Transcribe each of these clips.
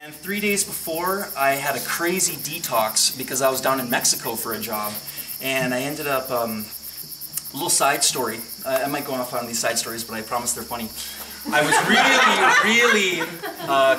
And 3 days before, I had a crazy detox because I was down in Mexico for a job, and I ended up, a little side story, I might go off on these side stories, but I promise they're funny. I was really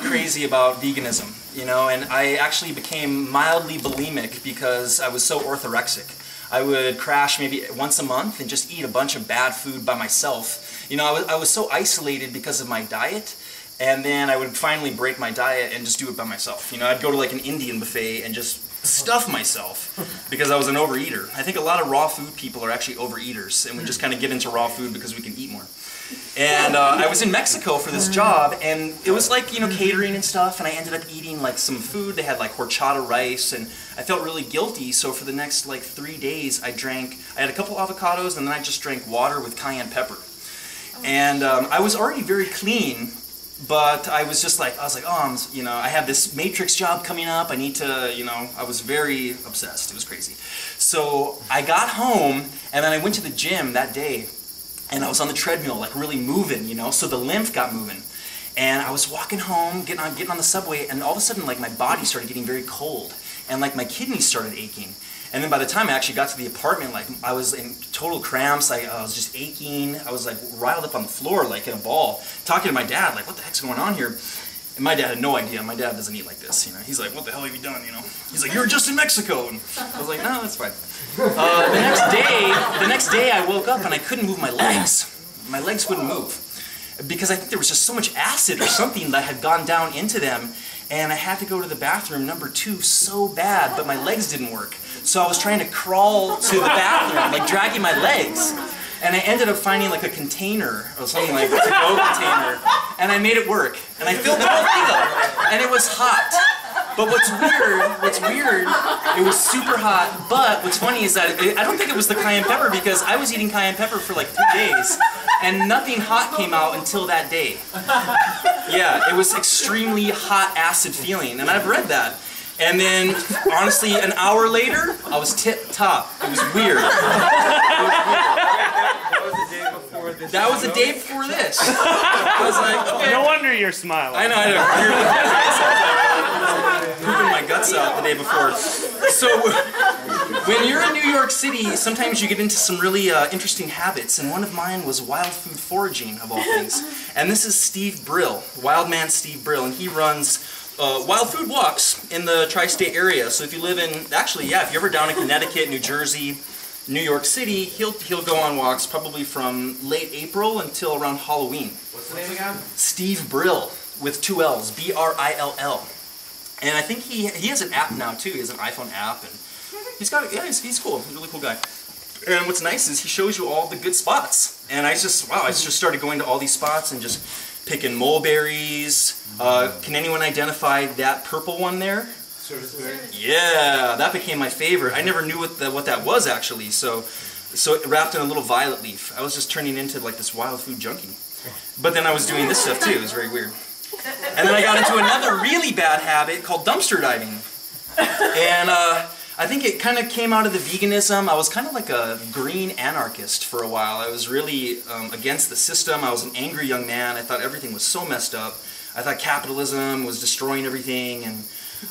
crazy about veganism, you know, and I actually became mildly bulimic because I was so orthorexic. I would crash maybe once a month and just eat a bunch of bad food by myself. You know, I was so isolated because of my diet. And then I would finally break my diet and just do it by myself. You know, I'd go to like an Indian buffet and just stuff myself because I was an overeater. I think a lot of raw food people are actually overeaters, and we just kind of get into raw food because we can eat more. And I was in Mexico for this job, and it was like, you know, catering and stuff, and I ended up eating like some food. They had like horchata rice, and I felt really guilty, so for the next like 3 days I had a couple avocados, and then I just drank water with cayenne pepper. And I was already very clean, but I was just like, oh, you know, I have this matrix job coming up, I need to, you know, I was very obsessed, it was crazy. So I got home, and then I went to the gym that day, and I was on the treadmill, like really moving, you know, so the lymph got moving. And I was walking home, getting on the subway, and all of a sudden, like, my body started getting very cold, and like my kidneys started aching. And then by the time I actually got to the apartment, like, I was in total cramps, I was just aching, I was like riled up on the floor like in a ball, talking to my dad, like, what the heck's going on here? And my dad had no idea. My dad doesn't eat like this, you know. He's like, what the hell have you done, you know? He's like, you were just in Mexico. And I was like, no, that's fine. The next day I woke up and I couldn't move my legs. My legs wouldn't move because I think there was just so much acid or something that had gone down into them, and I had to go to the bathroom number 2 so bad, but my legs didn't work. So I was trying to crawl to the bathroom, like dragging my legs. And I ended up finding like a container, or something like a to-go container, and I made it work. And I filled the whole thing up, and it was hot. But what's weird, it was super hot, but what's funny is that I don't think it was the cayenne pepper, because I was eating cayenne pepper for like 3 days, and nothing hot came out until that day. Yeah, it was extremely hot acid feeling, and I've read that. And then, honestly, an hour later, I was tip-top. It was weird. That was the day before this. I was like, okay. No wonder you're smiling. I know. Pooping my guts out the day before. So, when you're in New York City, sometimes you get into some really interesting habits, and one of mine was wild food foraging, of all things. And this is Steve Brill, Wild Man Steve Brill, and he runs wild food walks in the tri-state area. So if you live in, actually, yeah, if you're ever down in Connecticut, New Jersey, New York City, he'll go on walks probably from late April until around Halloween. What's the name again? Steve Brill, with 2 L's, B-R-I-L-L. And I think he has an app now too. He has an iPhone app, and he's got, yeah, he's cool. He's a really cool guy. And what's nice is he shows you all the good spots. And I just started going to all these spots and just picking mulberries. Can anyone identify that purple one there? Serviceberry? Yeah, that became my favorite. I never knew what that was actually. So it wrapped in a little violet leaf. I was just turning into like this wild food junkie. But then I was doing this stuff too. It was very weird. And then I got into another really bad habit called dumpster diving. And I think it kind of came out of the veganism. I was kind of like a green anarchist for a while. I was really against the system. I was an angry young man. I thought everything was so messed up. I thought capitalism was destroying everything, and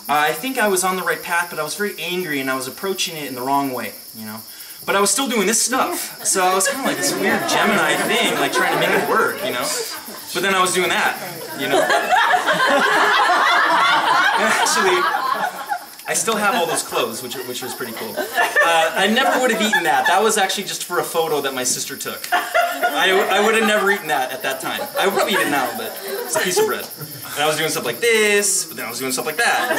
I think I was on the right path, but I was very angry and I was approaching it in the wrong way, you know. But I was still doing this stuff, so I was kind of like this weird Gemini thing, like trying to make it work, you know. But then I was doing that, you know. And actually, I still have all those clothes, which was pretty cool. I never would have eaten that. That was actually just for a photo that my sister took. I would have never eaten that at that time. I would probably eat it now, but it's a piece of bread. And I was doing stuff like this, but then I was doing stuff like that.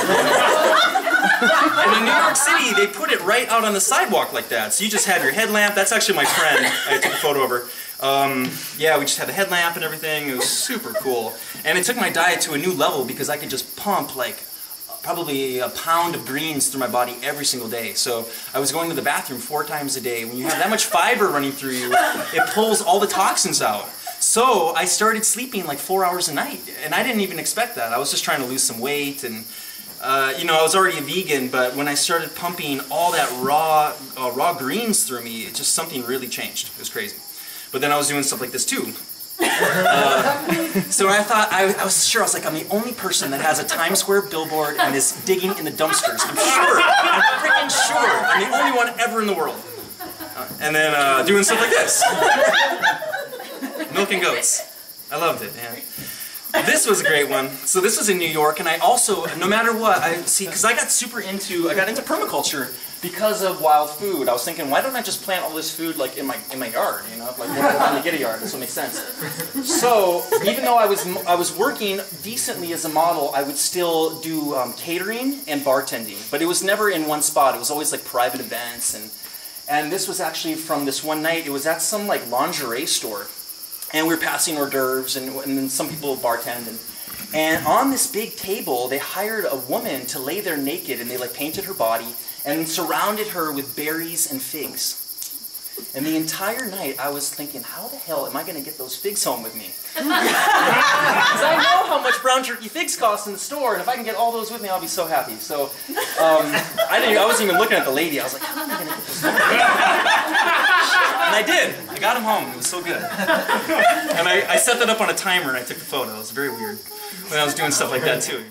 And in New York City, they put it right out on the sidewalk like that. So you just have your headlamp. That's actually my friend. I took a photo of her. Yeah, we just had the headlamp and everything. It was super cool. And it took my diet to a new level because I could just pump like probably a pound of greens through my body every single day. So I was going to the bathroom 4 times a day. When you have that much fiber running through you, it pulls all the toxins out. So I started sleeping like 4 hours a night, and I didn't even expect that. I was just trying to lose some weight, and you know, I was already a vegan, but when I started pumping all that raw greens through me, something really changed. It was crazy. But then I was doing stuff like this too. So I thought, I was sure, I was like, I'm the only person that has a Times Square billboard and is digging in the dumpsters. I'm sure. I'm freaking sure. I'm the only one ever in the world. And then doing stuff like this. Milking goats. I loved it, man. This was a great one. So this was in New York, and I also, no matter what, because I got into permaculture because of wild food. I was thinking, why don't I just plant all this food like in my yard, you know, like when I get a yard. This will make sense. So even though I was working decently as a model, I would still do catering and bartending, but it was never in one spot. It was always like private events, and this was actually from this one night. It was at some like lingerie store. And we were passing hors d'oeuvres, and then some people bartend. And on this big table, they hired a woman to lay there naked, and they like painted her body and surrounded her with berries and figs. And the entire night, I was thinking, how the hell am I going to get those figs home with me? Because I know how much brown turkey figs cost in the store, and if I can get all those with me, I'll be so happy. So I wasn't even looking at the lady. I was like, how am I going to get this home? And I did. I got them home. It was so good. And I set that up on a timer, and I took a photo. It was very weird when I was doing stuff like that, too.